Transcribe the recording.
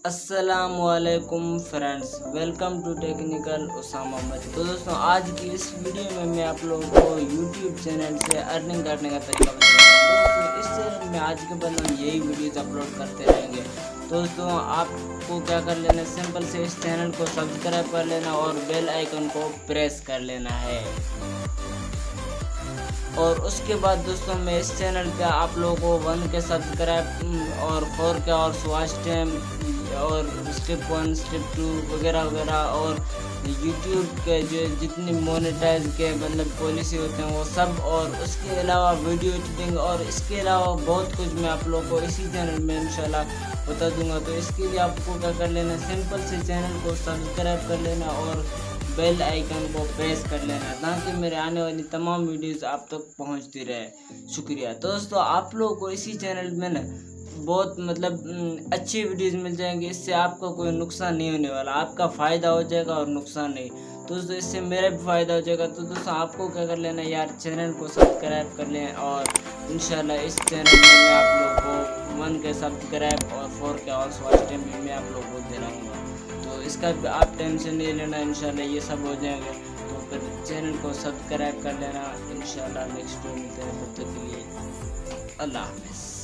السلام علیکم friends, welcome to technical Osama Ahmed. تو دوستوں، آج کی اس ویڈیو میں میں آپ لوگوں کو یوٹیوب چینل سے ارننگ کرنے کا طریقہ بتاؤں گا۔ دوستوں، اس چینل میں آج کے بعد ہم یہی ویڈیوز اپلوڈ کرتے رہیں گے۔ دوستوں، آپ کو کیا کر لینا ہے، سمپل سے اس چینل کو سبسکرائب کر لینا اور بیل آئیکن کو پریس کر لینا ہے۔ اور اس کے بعد دوستوں، میں اس چینل پہ آپ لوگوں کو 1 کے سبسکرائب اور 4 کے اور واچ ٹائم اور اسٹیپ 1 اسٹیپ 2 وغیرہ وغیرہ اور یوٹیوب کے جو جتنی مونیٹائز کے پالیسی ہوتے ہیں وہ سب، اور اس کے علاوہ ویڈیو ایڈیٹنگ اور اس کے علاوہ بہت کچھ میں آپ لوگوں کو اسی چینل میں انشاءاللہ بتا دوں گا۔ تو اس کے لیے آپ کو کیا کر لینا، سمپل سے چینل کو سبسکرائب کر لینا اور بیل آئیکن کو پریس کر لینا تاکہ میرے آنے والی تمام ویڈیوز آپ تک پہنچتی رہے۔ شکریہ دوستو، آپ لوگوں کو اسی چینل میں نا بہت اچھی ویڈیوز مل جائیں گی۔ اس سے آپ کا کوئی نقصان نہیں ہونے والا، آپ کا فائدہ ہو جائے گا اور نقصان نہیں۔ دوستو، اس سے میرا بھی فائدہ ہو جائے گا۔ تو دوستو، آپ کو کیا کر لینا یار، چینل کو سبسکرائب کر لیں اور انشاءاللہ اس چینل میں آپ لوگوں کو 1 کے سبسکرائب اور 4 کے اور واچ ٹائم میں آپ لوگوں کو دے رہا ہوں۔ تو اس کا آپ ٹینشن نہیں لینا، انشاءاللہ یہ سب ہو جائیں گے۔ تو پھر چینل کو سبسکرائب کر لینا، انشاءاللہ نیکسٹ ویڈیو ملتے ہیں، تب تک کے لیے اللہ حافظ۔